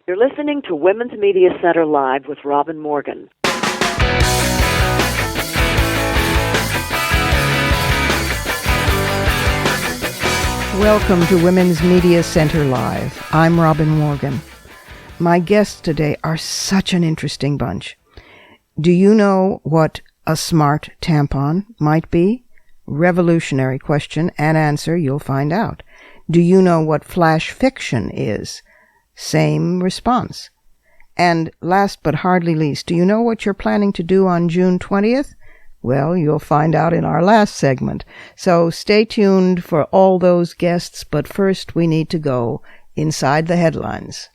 You're listening to Women's Media Center Live with Robin Morgan. Welcome to Women's Media Center Live. I'm Robin Morgan. My guests today are such an interesting bunch. Do you know what a smart tampon might be? Revolutionary question and answer, you'll find out. Do you know what flash fiction is? Same response. And last but hardly least, do you know what you're planning to do on June 20th? Well, you'll find out in our last segment. So stay tuned for all those guests, but first we need to go inside the headlines.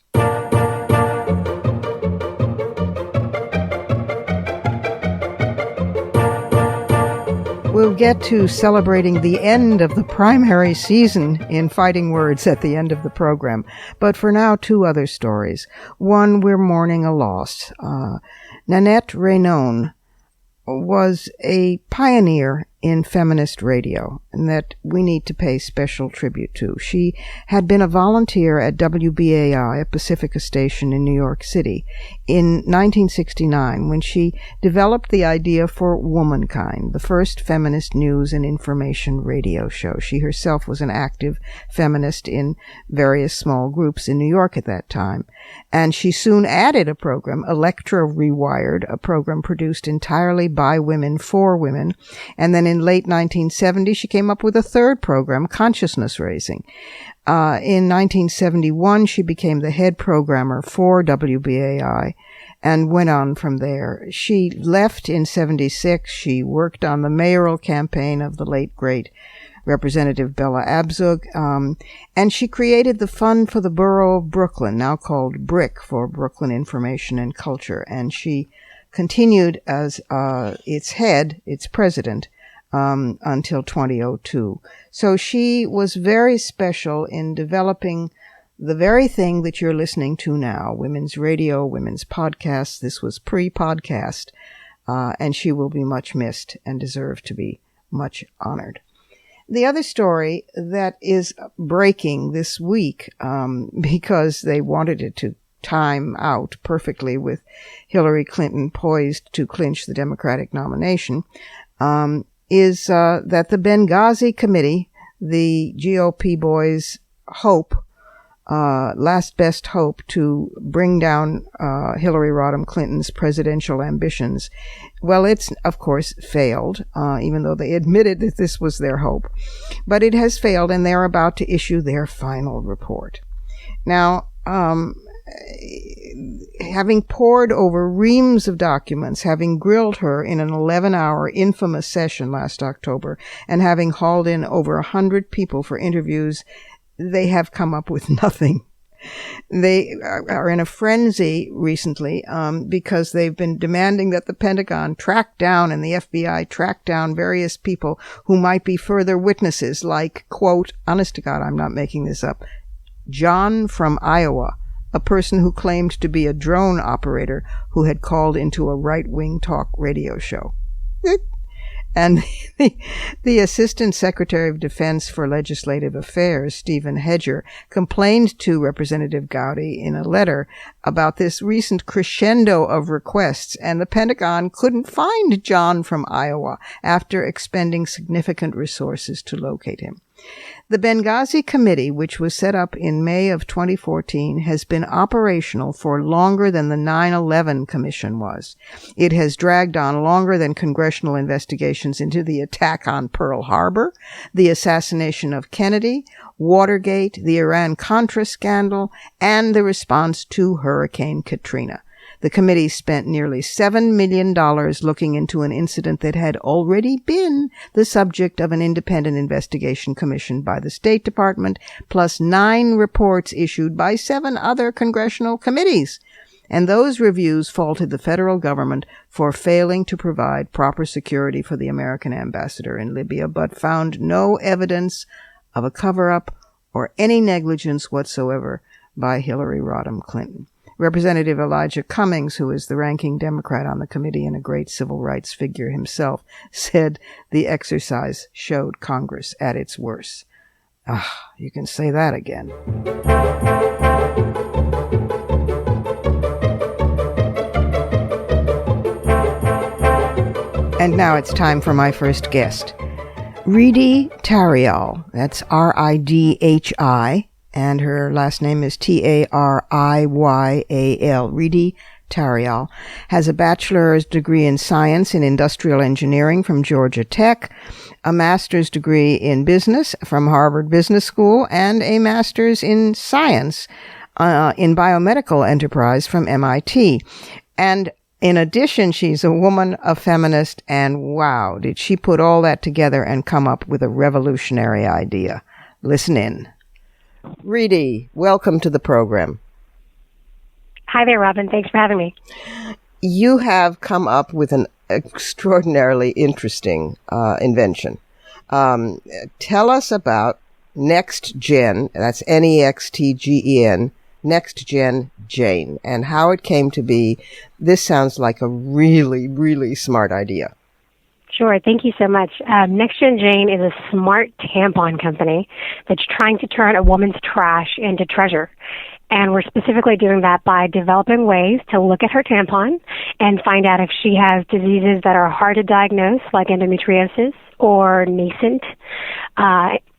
We'll get to celebrating the end of the primary season in Fighting Words at the end of the program. But for now, two other stories. One, we're mourning a loss. Nanette Raynon was a pioneer in feminist radio, and that we need to pay special tribute to. She had been a volunteer at WBAI, a Pacifica station in New York City, in 1969 when she developed the idea for Womankind, the first feminist news and information radio show. She herself was an active feminist in various small groups in New York at that time, and she soon added a program, Electra Rewired, a program produced entirely by women for women, and then in late 1970, she came up with a third program, Consciousness Raising. In 1971, she became the head programmer for WBAI and went on from there. She left in 76. She worked on the mayoral campaign of the late, great Representative Bella Abzug, and she created the Fund for the Borough of Brooklyn, now called BRIC, for Brooklyn Information and Culture, and she continued as its head, its president, until 2002. So she was very special in developing the very thing that you're listening to now, women's radio, women's podcasts. This was pre-podcast, and she will be much missed and deserve to be much honored. The other story that is breaking this week, because they wanted it to time out perfectly with Hillary Clinton poised to clinch the Democratic nomination, is that the Benghazi Committee, the GOP boys' hope, last best hope to bring down Hillary Rodham Clinton's presidential ambitions, well, it's, of course, failed, even though they admitted that this was their hope. But it has failed, and they're about to issue their final report. Now, having pored over reams of documents, having grilled her in an 11-hour infamous session last October, and having hauled in over 100 people for interviews, they have come up with nothing. They are in a frenzy recently because they've been demanding that the Pentagon track down and the FBI track down various people who might be further witnesses, like, quote, honest to God, I'm not making this up, John from Iowa, a person who claimed to be a drone operator who had called into a right-wing talk radio show. And the Assistant Secretary of Defense for Legislative Affairs, Stephen Hedger, complained to Representative Gowdy in a letter about this recent crescendo of requests, and the Pentagon couldn't find John from Iowa after expending significant resources to locate him. The Benghazi Committee, which was set up in May of 2014, has been operational for longer than the 9/11 Commission was. It has dragged on longer than congressional investigations into the attack on Pearl Harbor, the assassination of Kennedy, Watergate, the Iran-Contra scandal, and the response to Hurricane Katrina. The committee spent nearly $7 million looking into an incident that had already been the subject of an independent investigation commissioned by the State Department, plus 9 reports issued by 7 other congressional committees. And those reviews faulted the federal government for failing to provide proper security for the American ambassador in Libya, but found no evidence of a cover-up or any negligence whatsoever by Hillary Rodham Clinton. Representative Elijah Cummings, who is the ranking Democrat on the committee and a great civil rights figure himself, said the exercise showed Congress at its worst. You can say that again. And now it's time for my first guest. Ridhi Tariyal, that's R-I-D-H-I, and her last name is Tariyal. Ridhi Tariyal has a bachelor's degree in science in industrial engineering from Georgia Tech, a master's degree in business from Harvard Business School, and a master's in science in biomedical enterprise from MIT. And in addition, she's a woman, a feminist, and wow, did she put all that together and come up with a revolutionary idea. Listen in. Ridhi, welcome to the program. Hi there, Robin. Thanks for having me. You have come up with an extraordinarily interesting invention. Tell us about Next Gen, that's NEXTGEN, Next Gen Jane, and how it came to be. This sounds like a really, really smart idea. Sure. Thank you so much. Next Gen Jane is a smart tampon company that's trying to turn a woman's trash into treasure. And we're specifically doing that by developing ways to look at her tampon and find out if she has diseases that are hard to diagnose, like endometriosis, or nascent,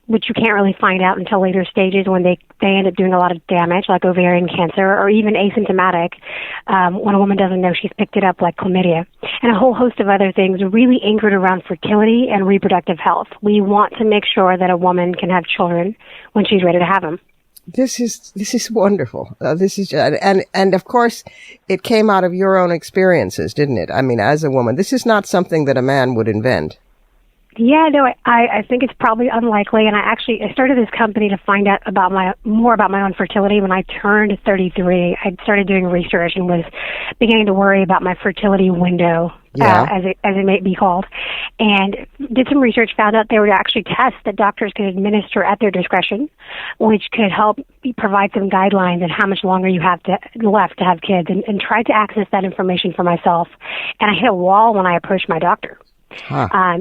which you can't really find out until later stages when they end up doing a lot of damage, like ovarian cancer, or even asymptomatic, when a woman doesn't know she's picked it up, like chlamydia, and a whole host of other things really anchored around fertility and reproductive health. We want to make sure that a woman can have children when she's ready to have them. This is wonderful. And of course, it came out of your own experiences, didn't it? I mean, as a woman, this is not something that a man would invent. Yeah, no, I think it's probably unlikely. And I started this company to find out more about my own fertility when I turned 33. I started doing research and was beginning to worry about my fertility window, as it may be called, and did some research, found out there were actually tests that doctors could administer at their discretion, which could help provide some guidelines on how much longer you have left to have kids, and tried to access that information for myself. And I hit a wall when I approached my doctor. Huh.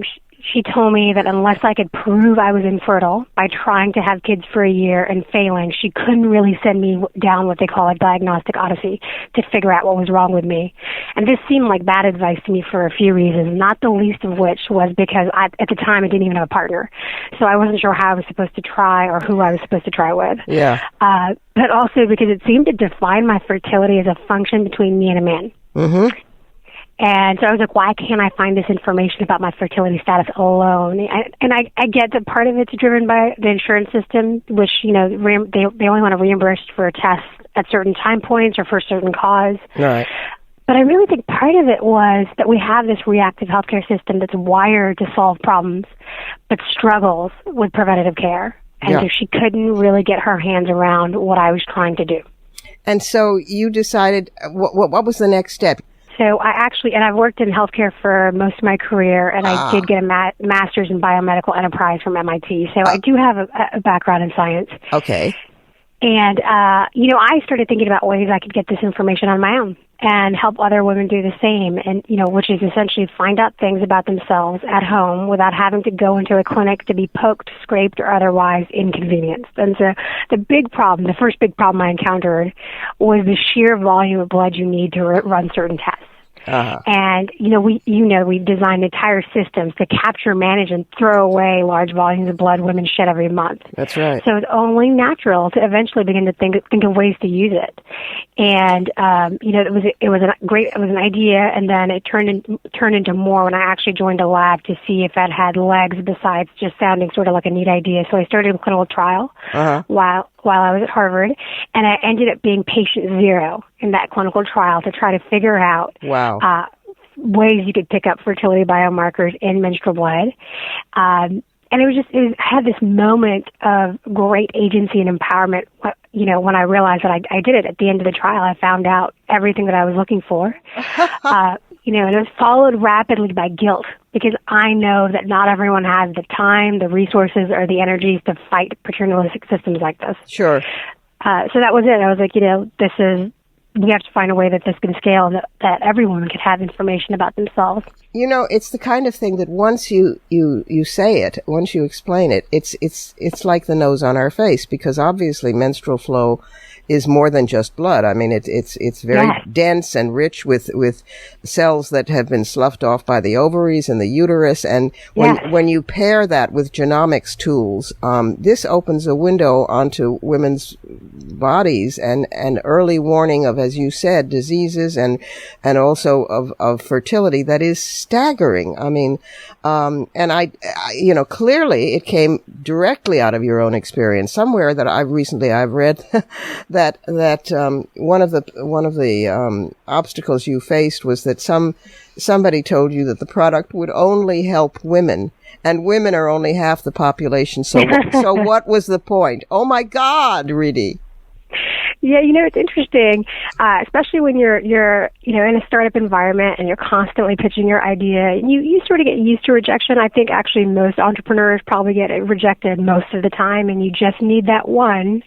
She told me that unless I could prove I was infertile by trying to have kids for a year and failing, she couldn't really send me down what they call a diagnostic odyssey to figure out what was wrong with me. And this seemed like bad advice to me for a few reasons, not the least of which was because at the time I didn't even have a partner. So I wasn't sure how I was supposed to try or who I was supposed to try with. Yeah. But also because it seemed to define my fertility as a function between me and a man. Mm-hmm. And so I was like, why can't I find this information about my fertility status alone? And I get that part of it's driven by the insurance system, which, they only want to reimburse for tests at certain time points or for a certain cause. Right. But I really think part of it was that we have this reactive healthcare system that's wired to solve problems, but struggles with preventative care. And so she couldn't really get her hands around what I was trying to do. And so you decided, what was the next step? So I've worked in healthcare for most of my career, and I did get a master's in biomedical enterprise from MIT. So I do have a background in science. Okay. And, I started thinking about ways I could get this information on my own and help other women do the same, and, which is essentially find out things about themselves at home without having to go into a clinic to be poked, scraped, or otherwise inconvenienced. And so the first big problem I encountered was the sheer volume of blood you need to run certain tests. Uh-huh. And, we've designed entire systems to capture, manage, and throw away large volumes of blood women shed every month. That's right. So it's only natural to eventually begin to think of ways to use it. And, it was an idea, and then it turned into more when I actually joined a lab to see if that had legs besides just sounding sort of like a neat idea. So I started a clinical trial while I was at Harvard, and I ended up being patient zero in that clinical trial to try to figure out ways you could pick up fertility biomarkers in menstrual blood. And I had this moment of great agency and empowerment, when I realized that I did it. At the end of the trial, I found out everything that I was looking for. And it was followed rapidly by guilt, because I know that not everyone has the time, the resources, or the energies to fight paternalistic systems like this. Sure. So that was it. I was like, we have to find a way that this can scale, that every woman could have information about themselves. You know, it's the kind of thing that once you say it, once you explain it, it's like the nose on our face, because obviously menstrual flow is more than just blood. I mean, it's very dense and rich with cells that have been sloughed off by the ovaries and the uterus. And when you pair that with genomics tools, this opens a window onto women's bodies and early warning of, as you said, diseases and also of fertility that is staggering. I mean, and I you know, clearly it came directly out of your own experience. Somewhere that I've read that one of the obstacles you faced was that somebody told you that the product would only help women, and women are only half the population. So what was the point? Oh my God, Ridhi. Yeah, you know, it's interesting, especially when you're you know, in a startup environment and you're constantly pitching your idea. You sort of get used to rejection. I think actually most entrepreneurs probably get rejected most of the time, and you just need that one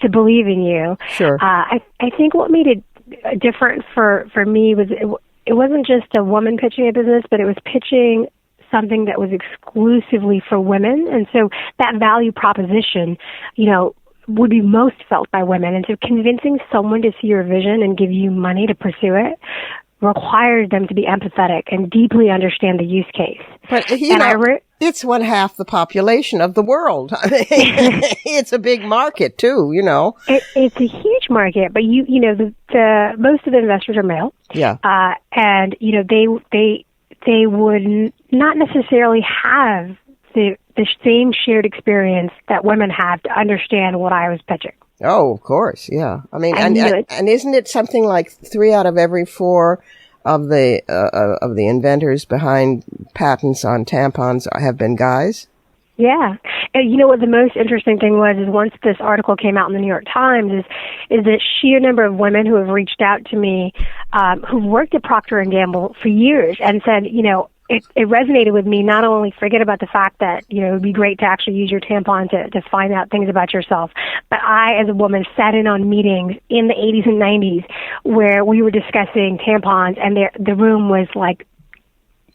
to believe in you. Sure. I think what made it different for me was it wasn't just a woman pitching a business, but it was pitching something that was exclusively for women. And so that value proposition, you know, would be most felt by women. And so convincing someone to see your vision and give you money to pursue it requires them to be empathetic and deeply understand the use case. But it's one half the population of the world. I mean, it's a big market too, you know. It's a huge market, but you know, the most of the investors are male. Yeah. And you know, they would not necessarily have the same shared experience that women have to understand what I was pitching. Oh, of course, yeah. I mean, and isn't it something like 3 out of every 4 of the inventors behind patents on tampons have been guys? Yeah. And you know what the most interesting thing was is once this article came out in the New York Times is the sheer number of women who have reached out to me who've worked at Procter & Gamble for years and said, you know, it resonated with me. Not only forget about the fact that, you know, it would be great to actually use your tampon to find out things about yourself, but I, as a woman, sat in on meetings in the 80s and 90s where we were discussing tampons, and the room was like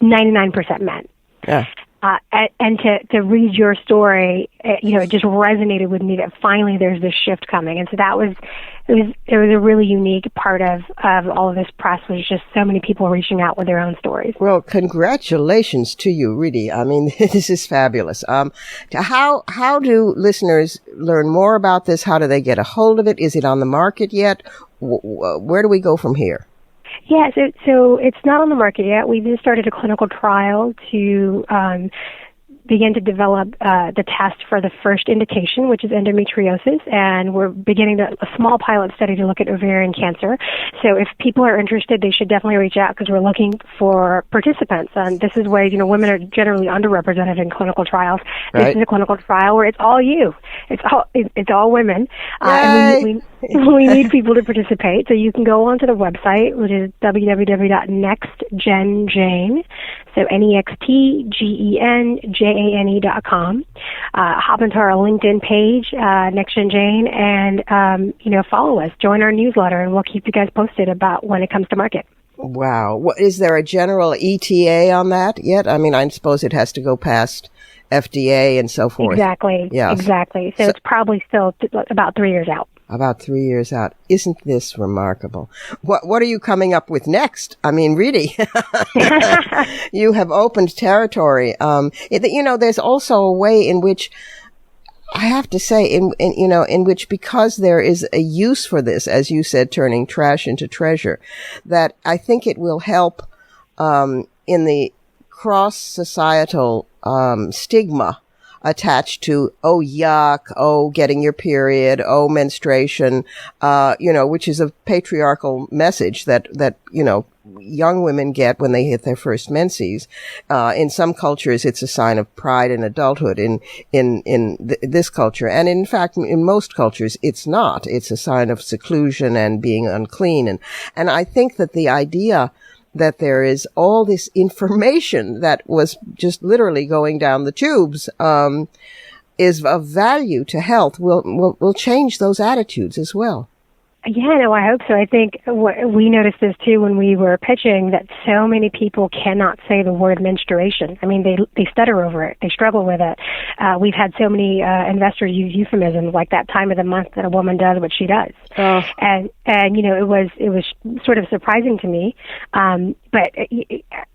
99% men. Yeah. And to read your story, you know, it just resonated with me that finally there's this shift coming. And so it was a really unique part of all of this press, was just so many people reaching out with their own stories. Well, congratulations to you, Ridhi. I mean, this is fabulous. How do listeners learn more about this? How do they get a hold of it? Is it on the market yet? Where do we go from here? Yeah, so it's not on the market yet. We just started a clinical trial to begin to develop the test for the first indication, which is endometriosis, and we're beginning a small pilot study to look at ovarian cancer. So if people are interested, they should definitely reach out, because we're looking for participants. And this is where, you know, women are generally underrepresented in clinical trials. Right. This is a clinical trial where it's all you. It's all women. And we need people to participate. So you can go onto the website, which is www.nextgenjane, so NEXTGENJANE.com. Hop into our LinkedIn page, NextGen Jane, and you know, follow us. Join our newsletter, and we'll keep you guys posted about when it comes to market. Wow. Is there a general ETA on that yet? I mean, I suppose it has to go past FDA and so forth. Exactly. Yeah. Exactly. So it's probably still about 3 years out. About 3 years out. Isn't this remarkable? What are you coming up with next? I mean, Ridhi, you have opened territory. You know, there's also a way in which, I have to say, in which, because there is a use for this, as you said, turning trash into treasure, that I think it will help in the cross-societal stigma attached to, oh, yuck, oh, getting your period, oh, menstruation, you know, which is a patriarchal message that, you know, young women get when they hit their first menses. In some cultures, it's a sign of pride in adulthood. In this culture, and in fact, in most cultures, it's not. It's a sign of seclusion and being unclean. And I think that the idea that there is all this information that was just literally going down the tubes, is of value to health will change those attitudes as well. Yeah, no, I hope so. I think we noticed this too when we were pitching, that so many people cannot say the word menstruation. I mean, they stutter over it. They struggle with it. We've had so many investors use euphemisms like that time of the month that a woman does what she does. Oh. And it was sort of surprising to me. But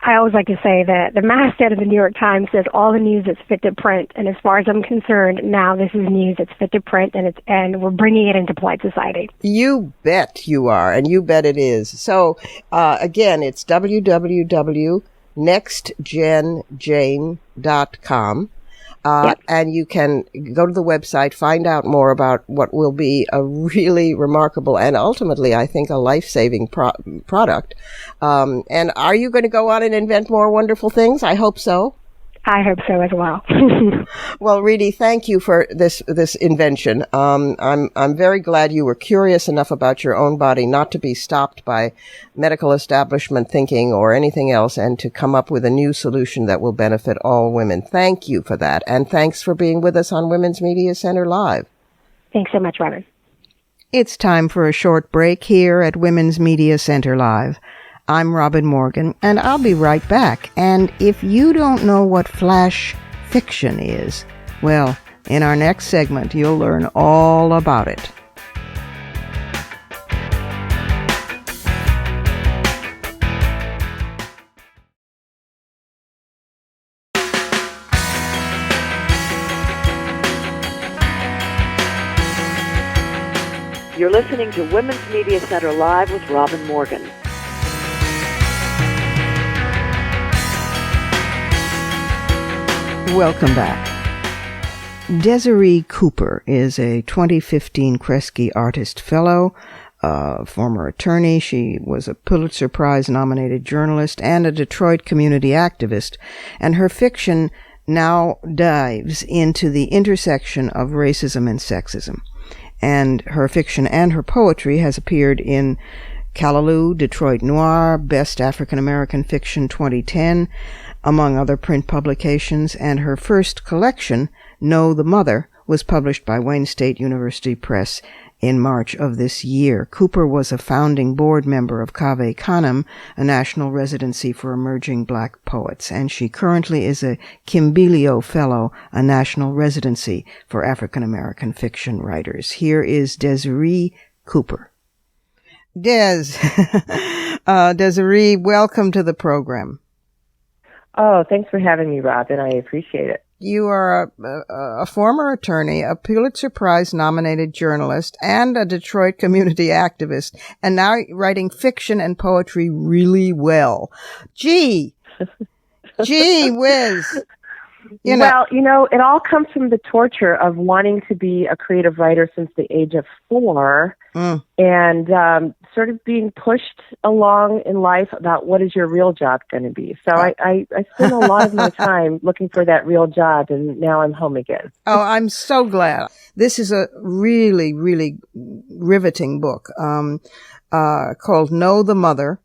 I always like to say that the masthead of the New York Times says all the news that's fit to print. And as far as I'm concerned, now this is news that's fit to print, and we're bringing it into polite society. You bet you are, and you bet it is. So, again, it's www.nextgenjane.com. Yep. And you can go to the website, find out more about what will be a really remarkable and ultimately, I think, a life-saving product. And are you going to go on and invent more wonderful things? I hope so. I hope so as well. Well, Ridhi, thank you for this invention. I'm very glad you were curious enough about your own body not to be stopped by medical establishment thinking or anything else, and to come up with a new solution that will benefit all women. Thank you for that, and thanks for being with us on Women's Media Center Live. Thanks so much, Robin. It's time for a short break here at Women's Media Center Live. I'm Robin Morgan, and I'll be right back. And if you don't know what flash fiction is, well, in our next segment, you'll learn all about it. You're listening to Women's Media Center Live with Robin Morgan. Welcome back. Desiree Cooper is a 2015 Kresge Artist Fellow, a former attorney. She was a Pulitzer Prize-nominated journalist and a Detroit community activist, and her fiction now dives into the intersection of racism and sexism. And her fiction and her poetry has appeared in Callaloo, Detroit Noir, Best African American Fiction 2010, among other print publications, and her first collection, Know the Mother, was published by Wayne State University Press in March of this year. Cooper was a founding board member of Cave Canem, a national residency for emerging black poets, and she currently is a Kimbilio Fellow, a national residency for African American fiction writers. Here is Desiree Cooper. Desiree, welcome to the program. Oh, thanks for having me, Robin. I appreciate it. You are a former attorney, a Pulitzer Prize-nominated journalist, and a Detroit community activist, and now writing fiction and poetry really well. Gee whiz. Well, it all comes from the torture of wanting to be a creative writer since the age of 4, and sort of being pushed along in life about what is your real job going to be. So I spent a lot of my time looking for that real job, and now I'm home again. Oh, I'm so glad. This is a really, really riveting book called Know the Mother.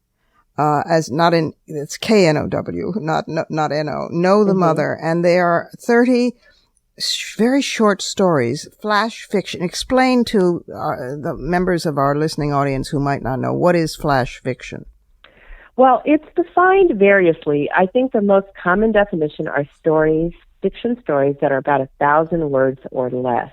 It's K-N-O-W, not N-O. Know the Mother. And they are 30 very short stories, flash fiction. Explain to the members of our listening audience who might not know, what is flash fiction? Well, it's defined variously. I think the most common definition are fiction stories that are about 1,000 words or less.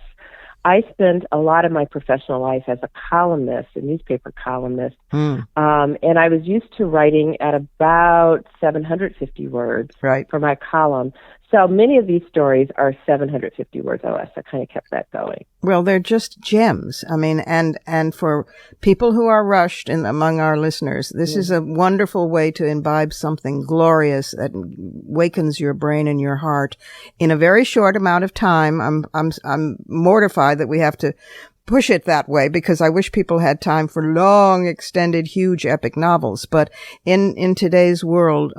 I spent a lot of my professional life as a columnist, a newspaper columnist, and I was used to writing at about 750 words for my column. So many of these stories are 750 words or less. I kind of kept that going. Well, they're just gems. I mean, and for people who are rushed among our listeners, this is a wonderful way to imbibe something glorious that wakens your brain and your heart in a very short amount of time. I'm mortified that we have to push it that way, because I wish people had time for long, extended, huge epic novels. But in today's world,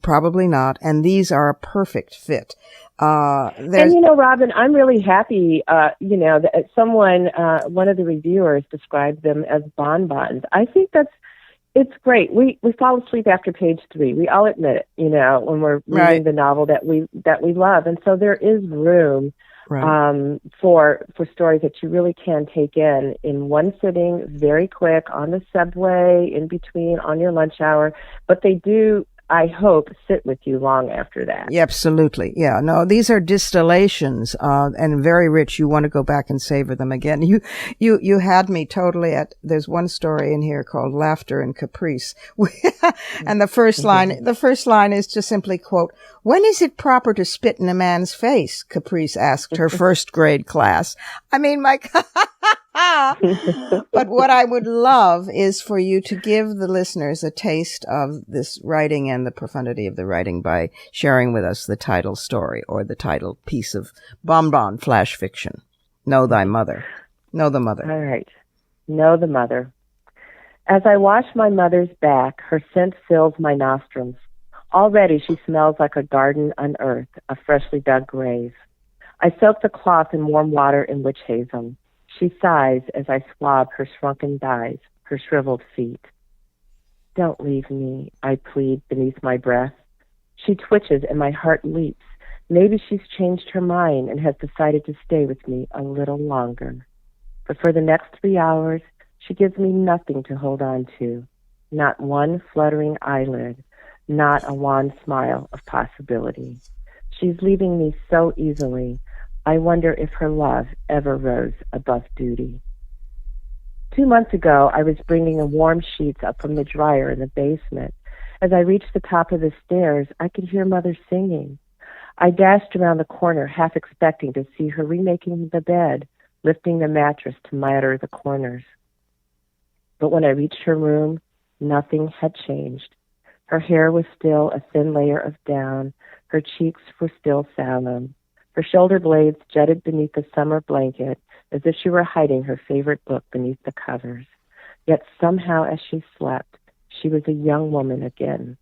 probably not. And these are a perfect fit. And Robin, I'm really happy, that someone, one of the reviewers described them as bonbons. I think it's great. We fall asleep after page 3. We all admit it, when we're reading the novel that we love. And so there is room for stories that you really can take in one sitting, very quick, on the subway, in between, on your lunch hour. But they do, I hope, sit with you long after that. Yeah, absolutely. Yeah. No, these are distillations, and very rich. You want to go back and savor them again. You had me totally there's one story in here called Laughter and Caprice. And the first line is just simply, quote, "When is it proper to spit in a man's face?" Caprice asked her first grade class. I mean, my But what I would love is for you to give the listeners a taste of this writing and the profundity of the writing by sharing with us the title story or the title piece of bonbon flash fiction. Know thy mother. Know the mother. All right. Know the mother. As I wash my mother's back, her scent fills my nostrils. Already she smells like a garden unearthed, a freshly dug grave. I soak the cloth in warm water in witch hazel. She sighs as I swab her shrunken thighs, her shriveled feet. Don't leave me, I plead beneath my breath. She twitches and my heart leaps. Maybe she's changed her mind and has decided to stay with me a little longer. But for the next 3 hours, she gives me nothing to hold on to. Not one fluttering eyelid, not a wan smile of possibility. She's leaving me so easily. I wonder if her love ever rose above duty. 2 months ago, I was bringing the warm sheets up from the dryer in the basement. As I reached the top of the stairs, I could hear Mother singing. I dashed around the corner, half expecting to see her remaking the bed, lifting the mattress to miter the corners. But when I reached her room, nothing had changed. Her hair was still a thin layer of down. Her cheeks were still sallow. Her shoulder blades jutted beneath the summer blanket as if she were hiding her favorite book beneath the covers. Yet somehow as she slept, she was a young woman again,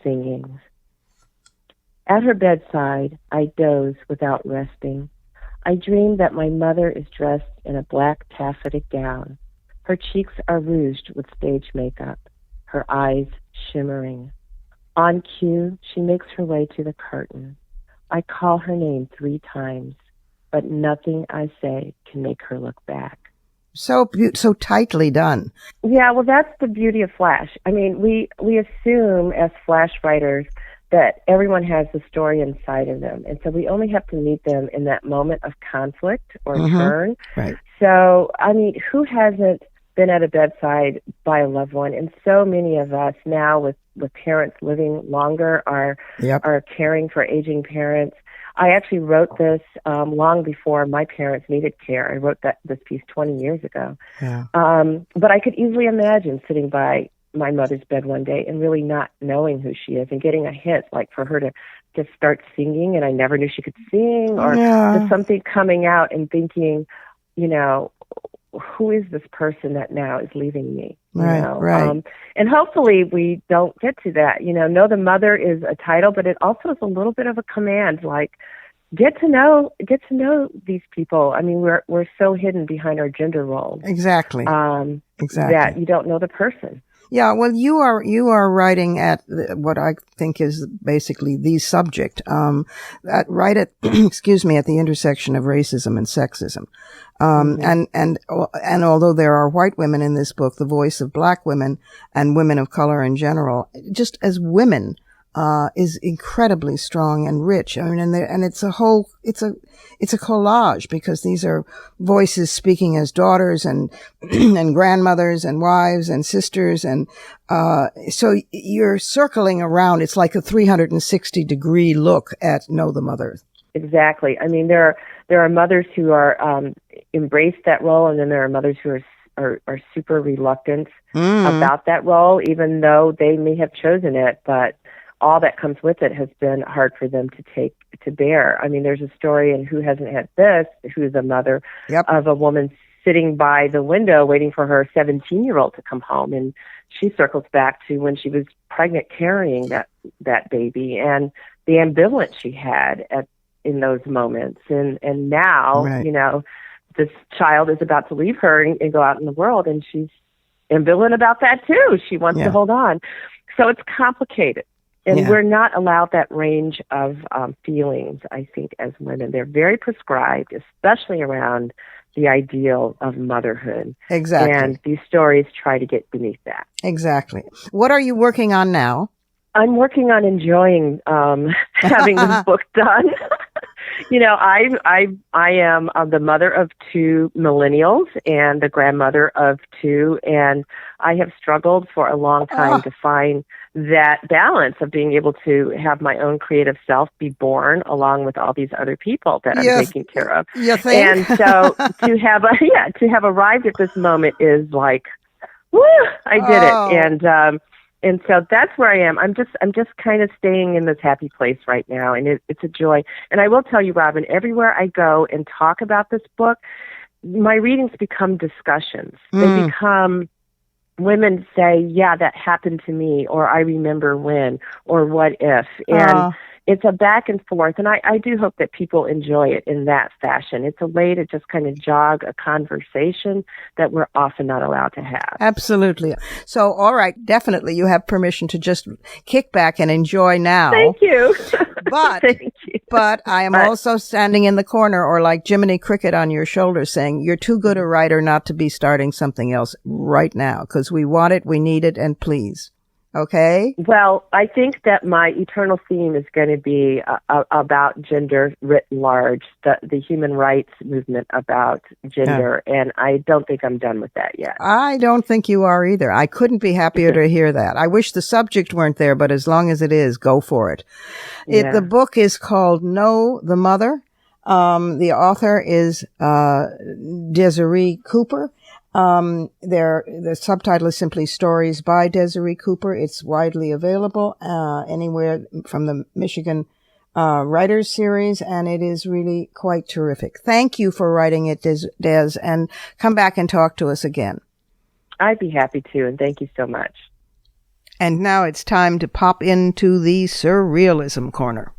singing. At her bedside, I doze without resting. I dream that my mother is dressed in a black taffeta gown. Her cheeks are rouged with stage makeup, her eyes shimmering. On cue, she makes her way to the curtain. I call her name 3 times, but nothing I say can make her look back. So tightly done. Yeah, well, that's the beauty of Flash. I mean, we assume as Flash writers that everyone has the story inside of them, and so we only have to meet them in that moment of conflict or turn. Right. So, I mean, who hasn't been at a bedside by a loved one? And so many of us now with parents living longer are caring for aging parents. I actually wrote this long before my parents needed care. I wrote this piece 20 years ago. Yeah. But I could easily imagine sitting by my mother's bed one day and really not knowing who she is and getting a hint, like for her to start singing and I never knew she could sing, or just something coming out and thinking, you know, who is this person that now is leaving me? Right. And hopefully we don't get to that. You know the mother is a title, but it also is a little bit of a command, like get to know these people. I mean, we're so hidden behind our gender roles. Exactly. That you don't know the person. Yeah, well, you are writing at what I think is basically the subject, right at, excuse me, at the intersection of racism and sexism. And although there are white women in this book, the voice of black women and women of color in general, just as women, is incredibly strong and rich. I mean, and it's a collage because these are voices speaking as daughters and and grandmothers and wives and sisters, and so you're circling around. It's like a 360-degree look at Know the Mother. Exactly. I mean, there are mothers who are embrace that role, and then there are mothers who are super reluctant about that role, even though they may have chosen it, but all that comes with it has been hard for them to bear. I mean, there's a story in Who Hasn't Had This, who's a mother of a woman sitting by the window waiting for her 17-year-old to come home. And she circles back to when she was pregnant carrying that baby and the ambivalence she had in those moments. And now, you know, this child is about to leave her and go out in the world, and she's ambivalent about that too. She wants to hold on. So it's complicated. And we're not allowed that range of feelings, I think, as women. They're very prescribed, especially around the ideal of motherhood. Exactly. And these stories try to get beneath that. Exactly. What are you working on now? I'm working on enjoying having this book done. You know, I am the mother of 2 millennials and the grandmother of 2, and I have struggled for a long time to find that balance of being able to have my own creative self be born along with all these other people that I'm taking care of. You think? And so to have arrived at this moment is like, woo, I did it. And so that's where I am. I'm just kind of staying in this happy place right now, and it's a joy. And I will tell you, Robin, everywhere I go and talk about this book, my readings become discussions. They become women say, yeah, that happened to me, or I remember when, or what if. And it's a back and forth, and I do hope that people enjoy it in that fashion. It's a way to just kind of jog a conversation that we're often not allowed to have. Absolutely. So, all right, definitely you have permission to just kick back and enjoy now. Thank you. But, Thank you. But I am also standing in the corner or like Jiminy Cricket on your shoulder saying, you're too good a writer not to be starting something else right now because we want it, we need it, and please. Okay? Well, I think that my eternal theme is going to be about gender writ large, the human rights movement about gender, and I don't think I'm done with that yet. I don't think you are either. I couldn't be happier to hear that. I wish the subject weren't there, but as long as it is, go for it. The book is called Know the Mother. The author is Desiree Cooper. The subtitle is simply Stories by Desiree Cooper. It's widely available anywhere from the Michigan Writers Series, and it is really quite terrific. Thank you for writing it, Des, and come back and talk to us again. I'd be happy to, and thank you so much. And now it's time to pop into the Surrealism Corner.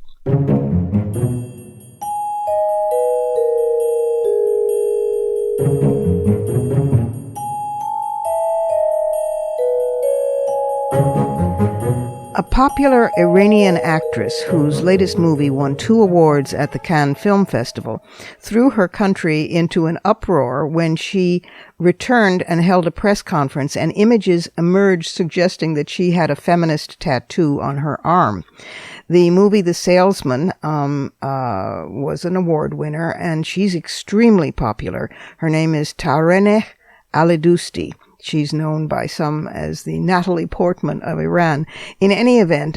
A popular Iranian actress whose latest movie won 2 awards at the Cannes Film Festival threw her country into an uproar when she returned and held a press conference, and images emerged suggesting that she had a feminist tattoo on her arm. The movie The Salesman was an award winner, and she's extremely popular. Her name is Tareneh Alidousti. She's known by some as the Natalie Portman of Iran. In any event,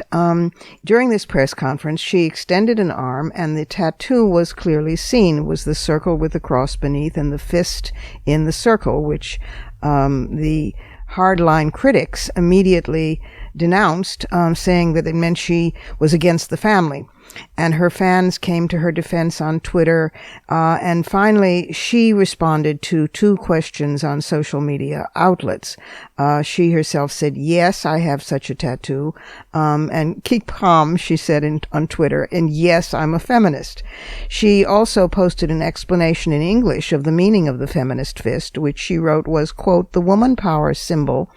during this press conference, she extended an arm, and the tattoo was clearly seen. It was the circle with the cross beneath and the fist in the circle, which the hardline critics immediately denounced, saying that it meant she was against the family. And her fans came to her defense on Twitter. And finally, she responded to 2 questions on social media outlets. She herself said, yes, I have such a tattoo. And keep calm, she said on Twitter. And yes, I'm a feminist. She also posted an explanation in English of the meaning of the feminist fist, which she wrote was, quote, the woman power symbol,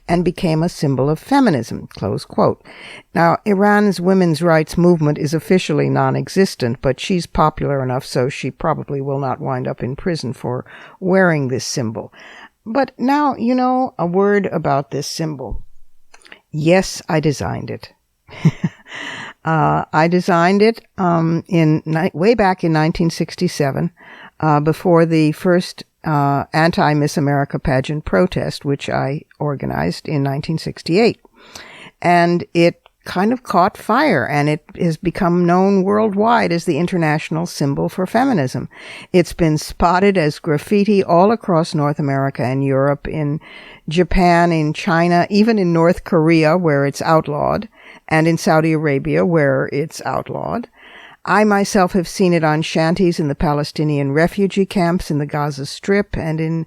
and became a symbol of feminism, close quote. Now, Iran's women's rights movement is officially non-existent, but she's popular enough so she probably will not wind up in prison for wearing this symbol. But now, you know, a word about this symbol. Yes, I designed it. I designed it way back in 1967, before the first anti-Miss America pageant protest, which I organized in 1968. And it kind of caught fire, and it has become known worldwide as the international symbol for feminism. It's been spotted as graffiti all across North America and Europe, in Japan, in China, even in North Korea, where it's outlawed, and in Saudi Arabia, where it's outlawed. I myself have seen it on shanties in the Palestinian refugee camps in the Gaza Strip, and in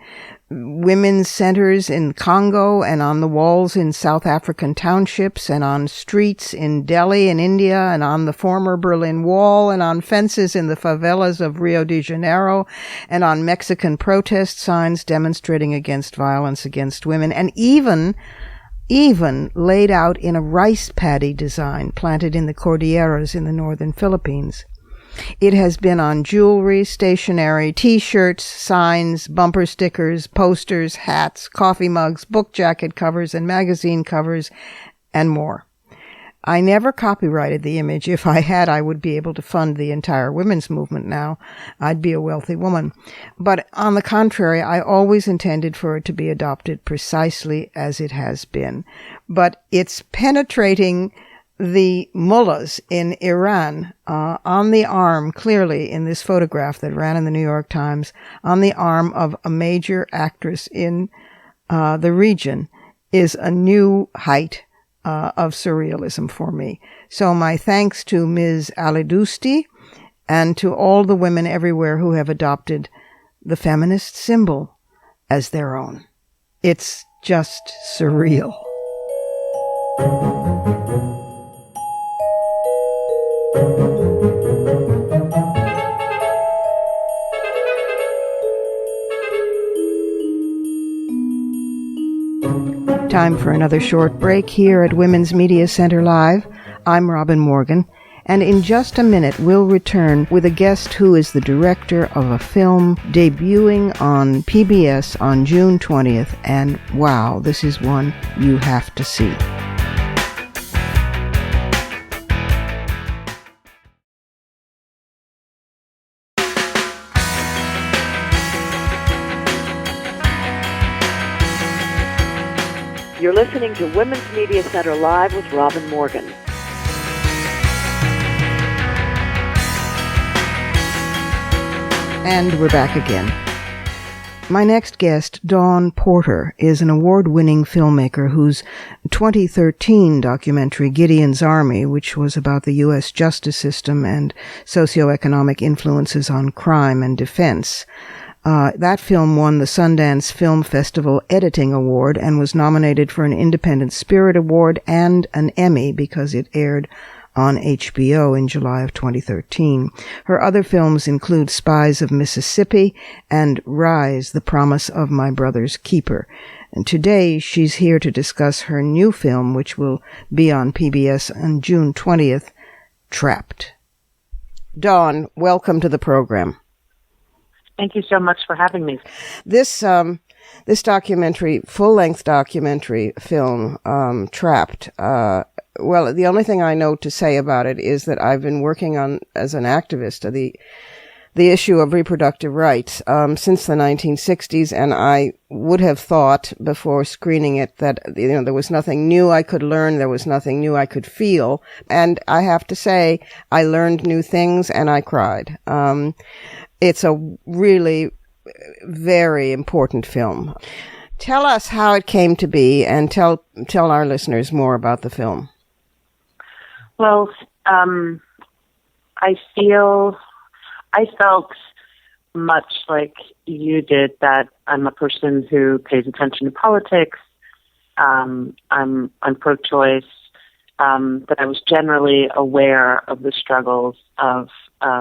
women's centers in Congo, and on the walls in South African townships, and on streets in Delhi in India, and on the former Berlin Wall, and on fences in the favelas of Rio de Janeiro, and on Mexican protest signs demonstrating against violence against women, and even even laid out in a rice paddy design planted in the Cordilleras in the northern Philippines. It has been on jewelry, stationery, T-shirts, signs, bumper stickers, posters, hats, coffee mugs, book jacket covers, and magazine covers, and more. I never copyrighted the image. If I had, I would be able to fund the entire women's movement now. I'd be a wealthy woman. But on the contrary, I always intended for it to be adopted precisely as it has been. But it's penetrating the mullahs in Iran on the arm, clearly in this photograph that ran in the New York Times, on the arm of a major actress in the region, is a new height of surrealism for me. So my thanks to Ms. Alidusti and to all the women everywhere who have adopted the feminist symbol as their own. It's just surreal. Time for another short break here at Women's Media Center Live. I'm Robin Morgan, and in just a minute we'll return with a guest who is the director of a film debuting on PBS on June 20th, and wow, this is one you have to see. You're listening to Women's Media Center Live with Robin Morgan. And we're back again. My next guest, Dawn Porter, is an award-winning filmmaker whose 2013 documentary, Gideon's Army, which was about the U.S. justice system and socioeconomic influences on crime and defense, that film won the Sundance Film Festival Editing Award and was nominated for an Independent Spirit Award and an Emmy because it aired on HBO in July of 2013. Her other films include Spies of Mississippi and Rise, The Promise of My Brother's Keeper. And today she's here to discuss her new film, which will be on PBS on June 20th, Trapped. Dawn, welcome to the program. Thank you so much for having me. This documentary, full-length documentary film, Trapped, well, the only thing I know to say about it is that I've been working on, as an activist, the issue of reproductive rights since the 1960s, and I would have thought before screening it that there was nothing new I could learn, there was nothing new I could feel, and I have to say I learned new things and I cried. It's a really very important film. Tell us how it came to be, and tell our listeners more about the film. Well, I felt much like you did that I'm a person who pays attention to politics. I'm pro-choice. That I was generally aware of the struggles of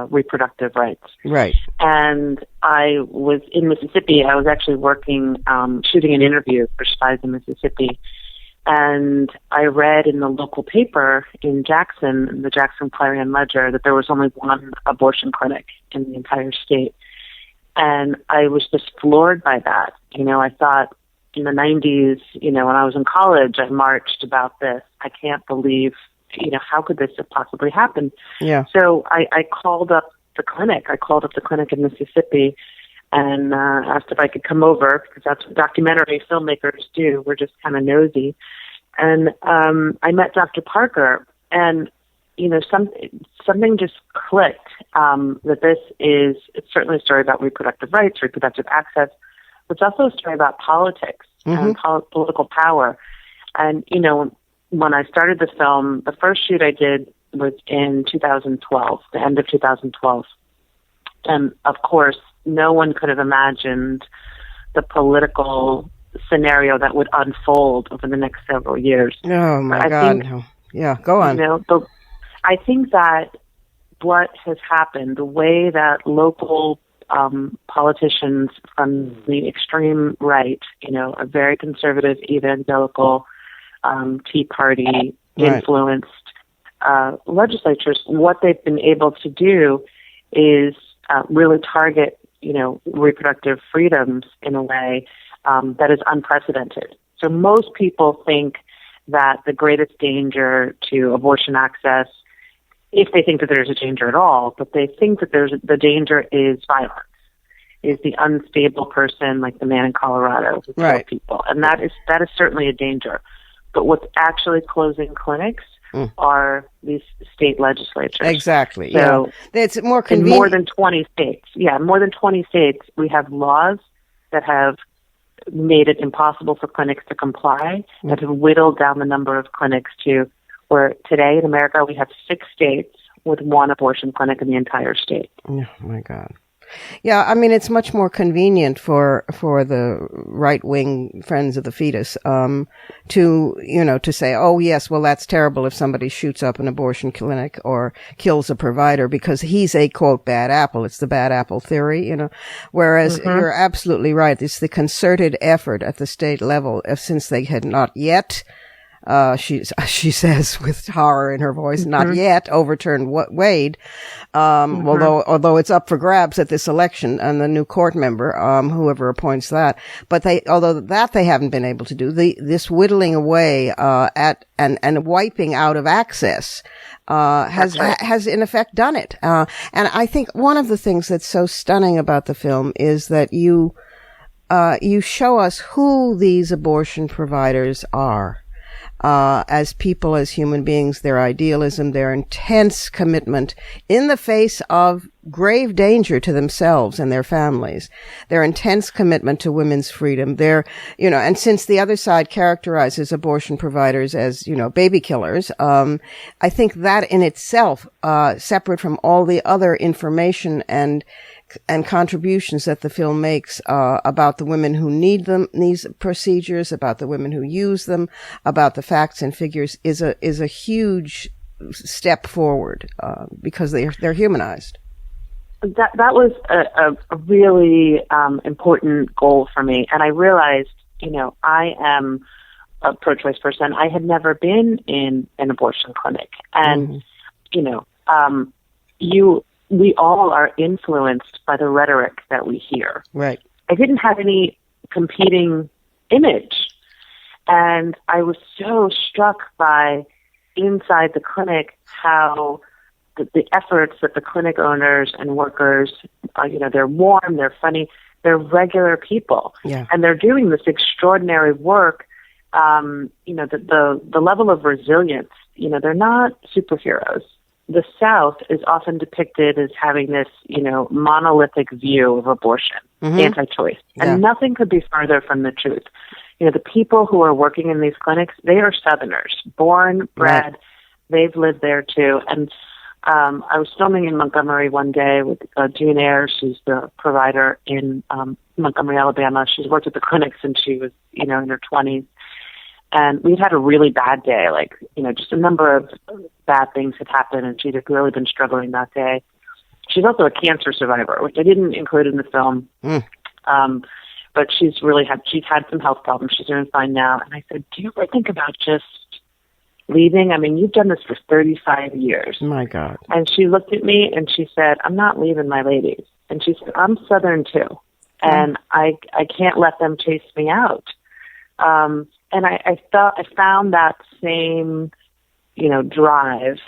reproductive rights. Right. And I was in Mississippi. I was actually working, shooting an interview for Spies in Mississippi. And I read in the local paper in Jackson, the Jackson Clarion Ledger, that there was only one abortion clinic in the entire state. And I was just floored by that. I thought in the 90s, when I was in college, I marched about this. I can't believe, how could this have possibly happened? Yeah. So I called up the clinic. I called up the clinic in Mississippi and asked if I could come over, because that's what documentary filmmakers do. We're just kind of nosy. And I met Dr. Parker, and something just clicked, that this is, it's certainly a story about reproductive rights, reproductive access. It's also a story about politics and political power. And, when I started the film, the first shoot I did was in 2012, the end of 2012. And, of course, no one could have imagined the political scenario that would unfold over the next several years. Oh, my God. Yeah, go on. I think that what has happened, the way that local politicians from the extreme right, a very conservative evangelical Tea Party influenced legislatures, what they've been able to do is really target, reproductive freedoms in a way that is unprecedented. So most people think that the greatest danger to abortion access, if they think that there's a danger at all, but they think that the danger is violence, is the unstable person like the man in Colorado who killed people. And that is certainly a danger. But what's actually closing clinics are these state legislatures. Exactly. So it's more convenient. In more than 20 states. Yeah, more than 20 states, we have laws that have made it impossible for clinics to comply, that have whittled down the number of clinics to where today in America we have 6 states with 1 abortion clinic in the entire state. Oh, my God. Yeah, I mean, it's much more convenient for the right-wing friends of the fetus to say, oh, yes, well, that's terrible if somebody shoots up an abortion clinic or kills a provider because he's a, quote, bad apple. It's the bad apple theory, Whereas you're absolutely right. It's the concerted effort at the state level, since they had not yet she says with horror in her voice, not yet overturned Wade, although it's up for grabs at this election and the new court member, whoever appoints that. But they haven't been able to do. This whittling away, and wiping out of access, has in effect done it. And I think one of the things that's so stunning about the film is that you show us who these abortion providers are. As people, as human beings, their idealism, their intense commitment in the face of grave danger to themselves and their families, their intense commitment to women's freedom, and since the other side characterizes abortion providers as, baby killers, I think that in itself, separate from all the other information and contributions that the film makes about the women who need these procedures, about the women who use them, about the facts and figures, is a huge step forward because they're humanized. That was a really important goal for me, and I realized, I am a pro-choice person. I had never been in an abortion clinic, and we all are influenced by the rhetoric that we hear. Right. I didn't have any competing image. And I was so struck by inside the clinic how the efforts that the clinic owners and workers, they're warm, they're funny, they're regular people. Yeah. And they're doing this extraordinary work. The level of resilience, they're not superheroes. The South is often depicted as having this, monolithic view of abortion, anti-choice. Yeah. And nothing could be farther from the truth. The people who are working in these clinics, they are Southerners, born, bred, they've lived there too. And I was filming in Montgomery one day with June Ayers, she's the provider in Montgomery, Alabama. She's worked at the clinic since she was, in her 20s. And we'd had a really bad day, just a number of bad things had happened, and she'd really been struggling that day. She's also a cancer survivor, which I didn't include in the film. But she's had some health problems. She's doing fine now. And I said, do you ever think about just leaving? I mean, you've done this for 35 years. My God. And she looked at me and she said, I'm not leaving my ladies. And she said, I'm Southern too. And I can't let them chase me out. And I found that same, drive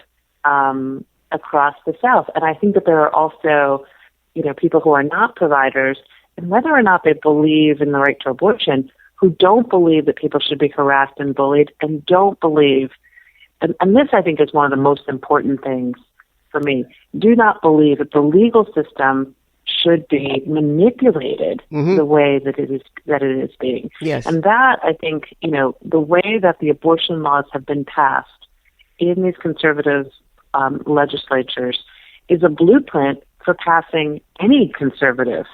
across the South. And I think that there are also, people who are not providers, and whether or not they believe in the right to abortion, who don't believe that people should be harassed and bullied, and don't believe, and this I think is one of the most important things for me, do not believe that the legal system should be manipulated the way that it is being. Yes. And that, I think, the way that the abortion laws have been passed in these conservative legislatures is a blueprint for passing any conservative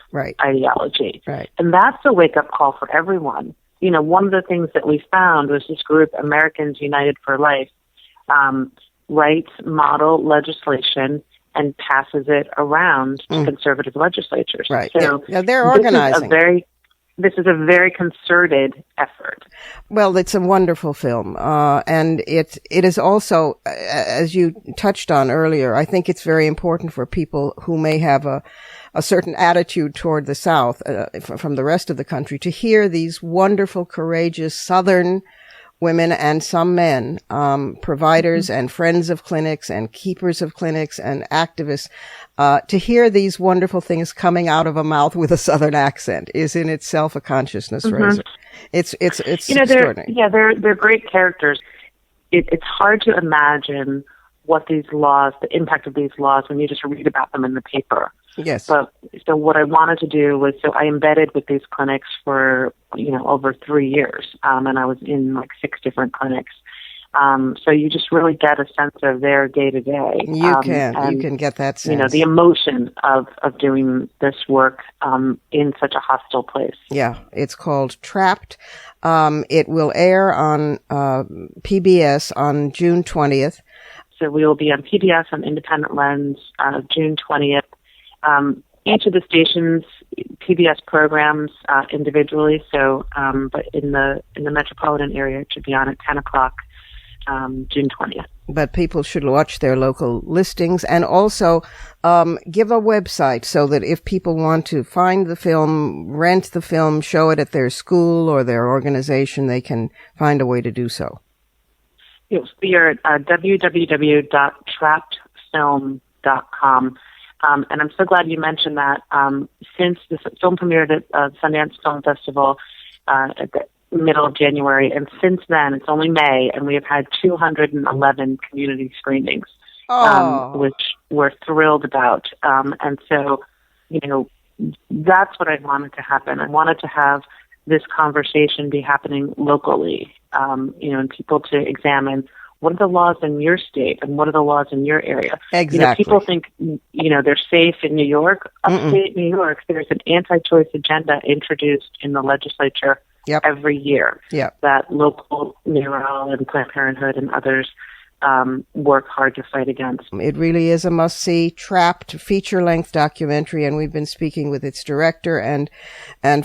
ideology. Right. And that's a wake-up call for everyone. One of the things that we found was this group, Americans United for Life, writes model legislation and passes it around to conservative legislatures. Right. So they're organizing. this is a very concerted effort. Well, it's a wonderful film, and it is also, as you touched on earlier, I think it's very important for people who may have a certain attitude toward the South from the rest of the country to hear these wonderful, courageous Southern women and some men, providers and friends of clinics and keepers of clinics and activists, to hear these wonderful things coming out of a mouth with a Southern accent is in itself a consciousness raiser. It's extraordinary. They're great characters. It's hard to imagine what these laws, the impact of these laws, when you just read about them in the paper. Yes. But so what I wanted to do was, so I embedded with these clinics for, over 3 years. And I was in like 6 different clinics. So you just really get a sense of their day to day. You can get that sense. The emotion of doing this work, in such a hostile place. Yeah. It's called Trapped. It will air on, PBS on June 20th. So we will be on PBS on Independent Lens, June 20th. Each of the stations, PBS programs individually. So, but in the metropolitan area, it should be on at 10 o'clock, June 20th. But people should watch their local listings and also give a website so that if people want to find the film, rent the film, show it at their school or their organization, they can find a way to do so. Yes, we are at www.trappedfilm.com. And I'm so glad you mentioned that. Since the film premiered at Sundance Film Festival at the middle of January, and since then, it's only May, and we have had 211 community screenings, which we're thrilled about. And so, that's what I wanted to happen. I wanted to have this conversation be happening locally, and people to examine what are the laws in your state and what are the laws in your area. Exactly. People think, they're safe in New York. Upstate New York, there's an anti-choice agenda introduced in the legislature every year that local NARAL and Planned Parenthood and others work hard to fight against. It really is a must-see, Trapped feature-length documentary, and we've been speaking with its director and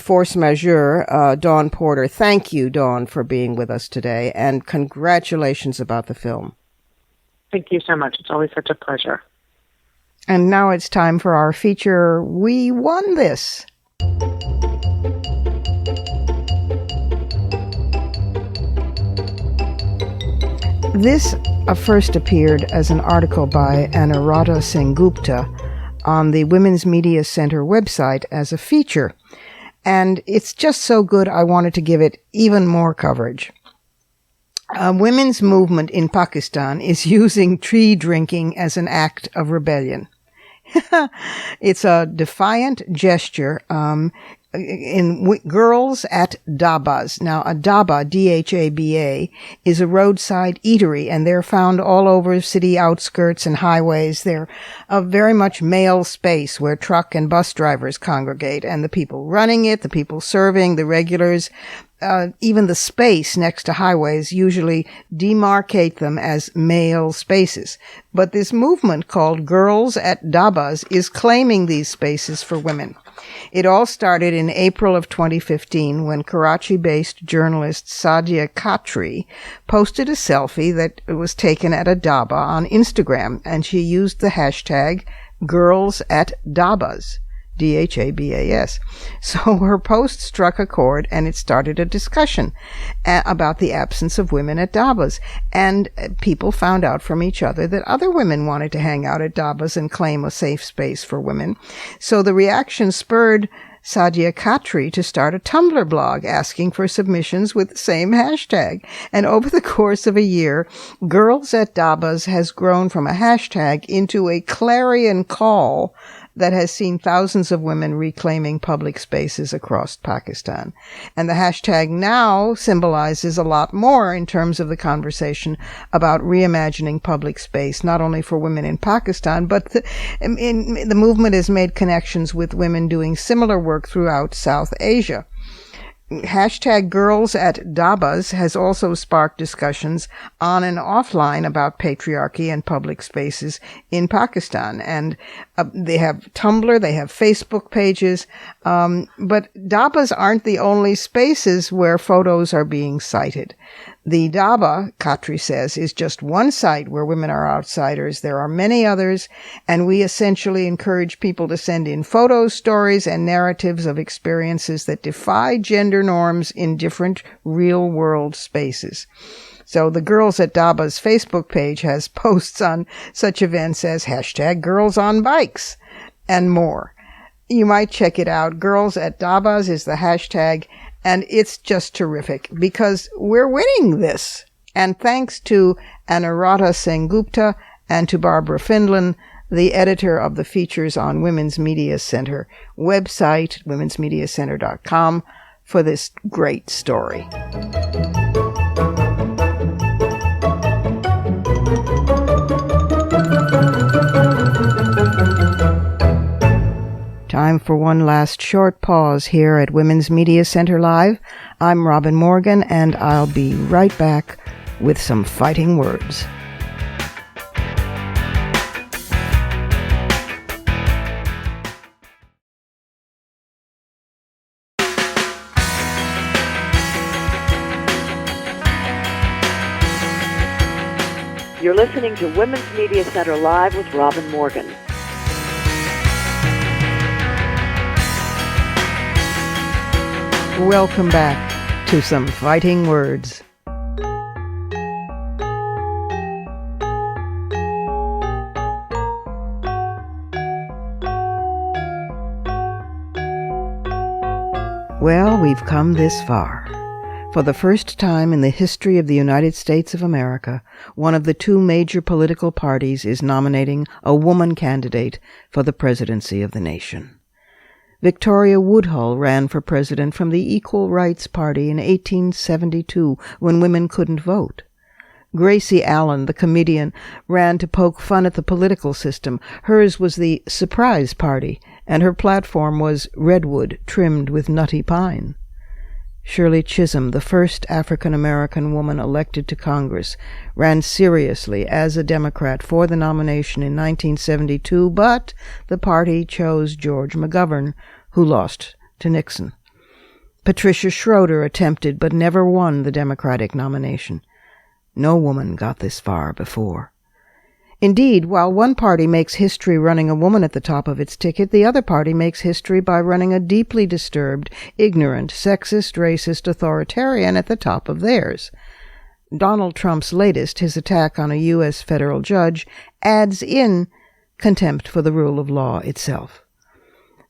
force majeure, Dawn Porter. Thank you, Dawn, for being with us today, and congratulations about the film. Thank you so much. It's always such a pleasure. And now it's time for our feature, We Won This. This first appeared as an article by Anuradha Sengupta on the Women's Media Center website as a feature. And it's just so good, I wanted to give it even more coverage. A women's movement in Pakistan is using tree drinking as an act of rebellion. It's a defiant gesture in girls at Dabas. Now, a Daba, D-H-A-B-A, is a roadside eatery, and they're found all over city outskirts and highways. They're a very much male space where truck and bus drivers congregate, and the people running it, the people serving, the regulars, even the space next to highways usually demarcate them as male spaces. But this movement called Girls at Dabas is claiming these spaces for women. It all started in April of 2015 when Karachi-based journalist Sadia Khatri posted a selfie that was taken at a Daba on Instagram, and she used the hashtag Girls at Dabas. D-H-A-B-A-S. So her post struck a chord, and it started a discussion about the absence of women at Dabas. And people found out from each other that other women wanted to hang out at Dabas and claim a safe space for women. So the reaction spurred Sadia Khatri to start a Tumblr blog asking for submissions with the same hashtag. And over the course of a year, Girls at Dabas has grown from a hashtag into a clarion call that has seen thousands of women reclaiming public spaces across Pakistan. And the hashtag now symbolizes a lot more in terms of the conversation about reimagining public space, not only for women in Pakistan, but the movement has made connections with women doing similar work throughout South Asia. Hashtag Girls at Dabas has also sparked discussions on and offline about patriarchy and public spaces in Pakistan. And they have Tumblr, they have Facebook pages, but Dabas aren't the only spaces where photos are being cited. The Daba, Khatri says, is just one site where women are outsiders. There are many others, and we essentially encourage people to send in photos, stories, and narratives of experiences that defy gender norms in different real-world spaces. So the Girls at Daba's Facebook page has posts on such events as hashtag Girls on Bikes and more. You might check it out. Girls at Dabas is the hashtag, and it's just terrific because we're winning this. And thanks to Anuradha Sengupta and to Barbara Findlin, the editor of the features on Women's Media Center website, womensmediacenter.com, for this great story. Time for one last short pause here at Women's Media Center Live. I'm Robin Morgan, and I'll be right back with some fighting words. You're listening to Women's Media Center Live with Robin Morgan. Welcome back to some fighting words. Well, we've come this far. For the first time in the history of the United States of America, one of the two major political parties is nominating a woman candidate for the presidency of the nation. Victoria Woodhull ran for president from the Equal Rights Party in 1872 when women couldn't vote. Gracie Allen, the comedian, ran to poke fun at the political system. Hers was the Surprise Party, and her platform was redwood trimmed with nutty pine. Shirley Chisholm, the first African-American woman elected to Congress, ran seriously as a Democrat for the nomination in 1972, but the party chose George McGovern, who lost to Nixon. Patricia Schroeder attempted but never won the Democratic nomination. No woman got this far before. Indeed, while one party makes history running a woman at the top of its ticket, the other party makes history by running a deeply disturbed, ignorant, sexist, racist authoritarian at the top of theirs. Donald Trump's latest, his attack on a U.S. federal judge, adds in contempt for the rule of law itself.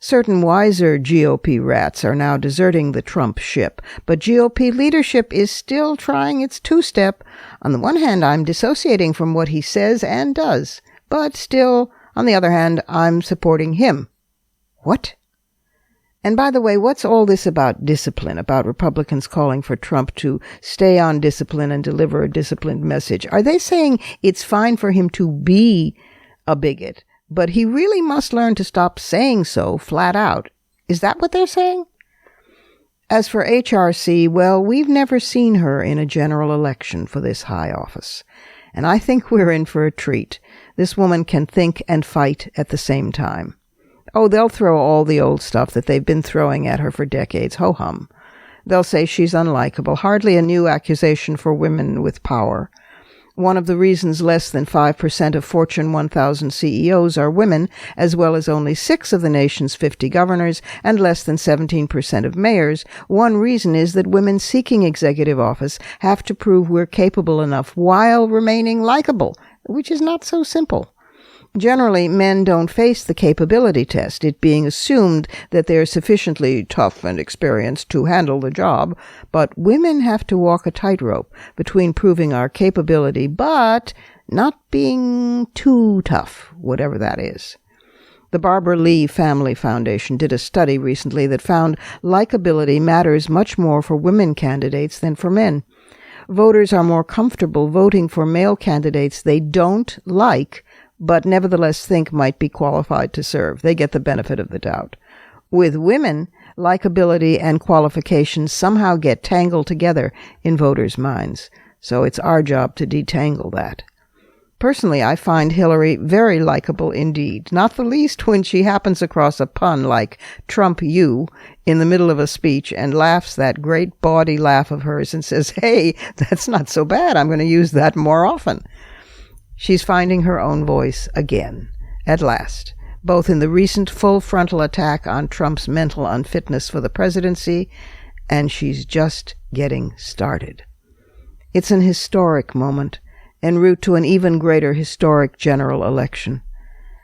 Certain wiser GOP rats are now deserting the Trump ship, but GOP leadership is still trying its two-step. On the one hand, I'm dissociating from what he says and does, but still, on the other hand, I'm supporting him. What? And by the way, what's all this about discipline, about Republicans calling for Trump to stay on discipline and deliver a disciplined message? Are they saying it's fine for him to be a bigot, but he really must learn to stop saying so flat out? Is that what they're saying? As for HRC, well, we've never seen her in a general election for this high office. And I think we're in for a treat. This woman can think and fight at the same time. Oh, they'll throw all the old stuff that they've been throwing at her for decades, ho-hum. They'll say she's unlikable, hardly a new accusation for women with power. One of the reasons less than 5% of Fortune 1000 CEOs are women, as well as only 6 of the nation's 50 governors and less than 17% of mayors, one reason is that women seeking executive office have to prove we're capable enough while remaining likable, which is not so simple. Generally, men don't face the capability test, it being assumed that they're sufficiently tough and experienced to handle the job, but women have to walk a tightrope between proving our capability but not being too tough, whatever that is. The Barbara Lee Family Foundation did a study recently that found likability matters much more for women candidates than for men. Voters are more comfortable voting for male candidates they don't like, but nevertheless think might be qualified to serve. They get the benefit of the doubt. With women, likability and qualifications somehow get tangled together in voters' minds. So it's our job to detangle that. Personally, I find Hillary very likable indeed, not the least when she happens across a pun like Trump you in the middle of a speech and laughs that great bawdy laugh of hers and says, hey, that's not so bad. I'm going to use that more often. She's finding her own voice again, at last, both in the recent full frontal attack on Trump's mental unfitness for the presidency, and she's just getting started. It's an historic moment, en route to an even greater historic general election.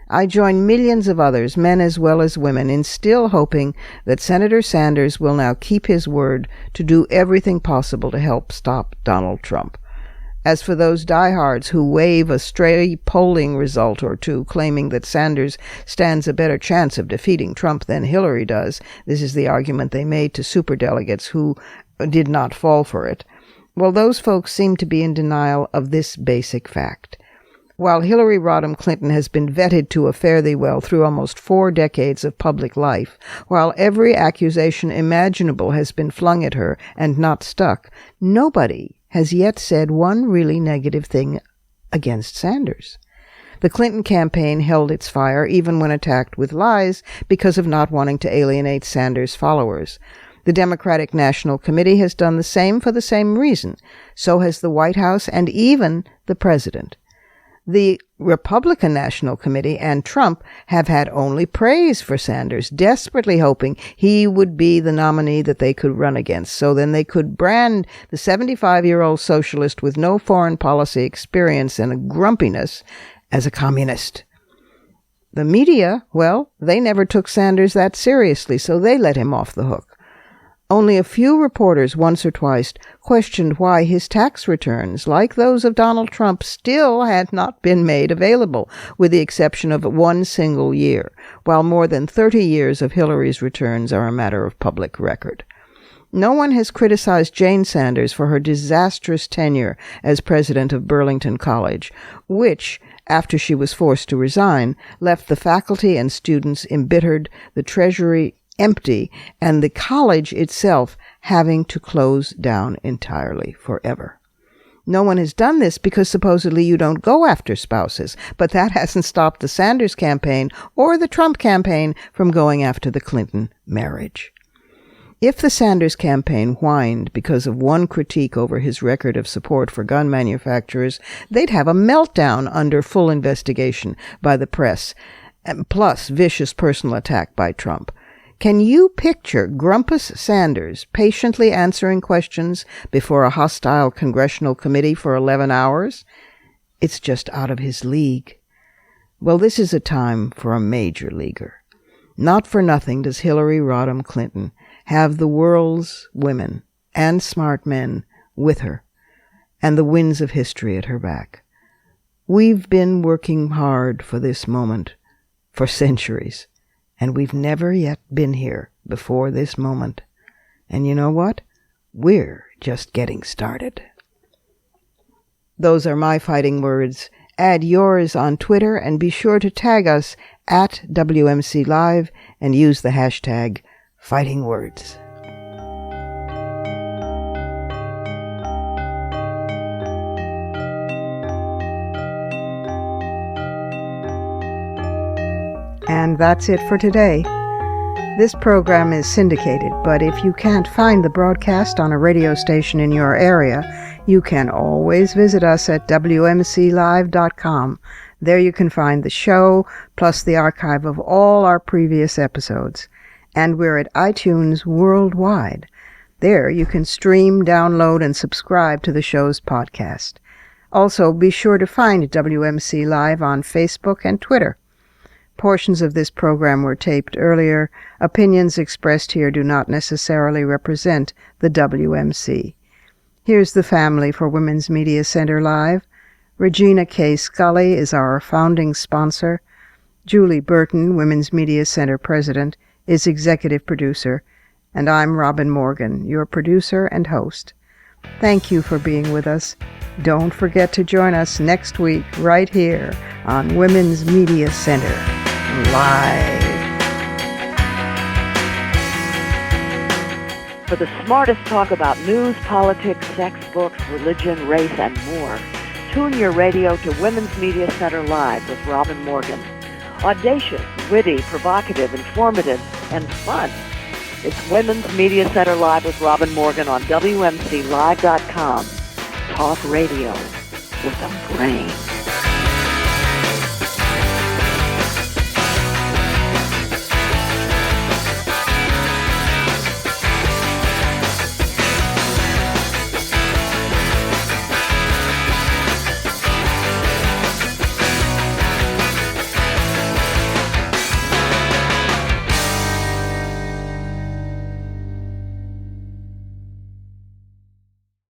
I join millions of others, men as well as women, in still hoping that Senator Sanders will now keep his word to do everything possible to help stop Donald Trump. As for those diehards who wave a stray polling result or two, claiming that Sanders stands a better chance of defeating Trump than Hillary does, this is the argument they made to superdelegates who did not fall for it. Well, those folks seem to be in denial of this basic fact. While Hillary Rodham Clinton has been vetted to a fare thee well through almost 4 decades of public life, while every accusation imaginable has been flung at her and not stuck, nobody has yet said one really negative thing against Sanders. The Clinton campaign held its fire even when attacked with lies because of not wanting to alienate Sanders' followers. The Democratic National Committee has done the same for the same reason. So has the White House and even the President. The Republican National Committee and Trump have had only praise for Sanders, desperately hoping he would be the nominee that they could run against, so then they could brand the 75-year-old socialist with no foreign policy experience and a grumpiness as a communist. The media, well, they never took Sanders that seriously, so they let him off the hook. Only a few reporters once or twice questioned why his tax returns, like those of Donald Trump, still had not been made available, with the exception of one single year, while more than 30 years of Hillary's returns are a matter of public record. No one has criticized Jane Sanders for her disastrous tenure as president of Burlington College, which, after she was forced to resign, left the faculty and students embittered, the Treasury empty, and the college itself having to close down entirely forever. No one has done this because supposedly you don't go after spouses, but that hasn't stopped the Sanders campaign or the Trump campaign from going after the Clinton marriage. If the Sanders campaign whined because of one critique over his record of support for gun manufacturers, they'd have a meltdown under full investigation by the press, plus vicious personal attack by Trump. Can you picture Grumpus Sanders patiently answering questions before a hostile congressional committee for 11 hours? It's just out of his league. Well, this is a time for a major leaguer. Not for nothing does Hillary Rodham Clinton have the world's women and smart men with her, and the winds of history at her back. We've been working hard for this moment for centuries. And we've never yet been here before this moment. And you know what? We're just getting started. Those are my fighting words. Add yours on Twitter and be sure to tag us at WMC Live and use the hashtag #FightingWords. And that's it for today. This program is syndicated, but if you can't find the broadcast on a radio station in your area, you can always visit us at WMCLive.com. There you can find the show, plus the archive of all our previous episodes. And we're at iTunes worldwide. There you can stream, download, and subscribe to the show's podcast. Also, be sure to find WMC Live on Facebook and Twitter. Portions of this program were taped earlier. Opinions expressed here do not necessarily represent the WMC. Here's the family for Women's Media Center Live. Regina K. Scully is our founding sponsor. Julie Burton, Women's Media Center President, is executive producer. And I'm Robin Morgan, your producer and host. Thank you for being with us. Don't forget to join us next week right here on Women's Media Center Live. For the smartest talk about news, politics, sex, books, religion, race, and more, tune your radio to Women's Media Center Live with Robin Morgan. Audacious, witty, provocative, informative, and fun. It's Women's Media Center Live with Robin Morgan on WMCLive.com. Talk radio with a brain.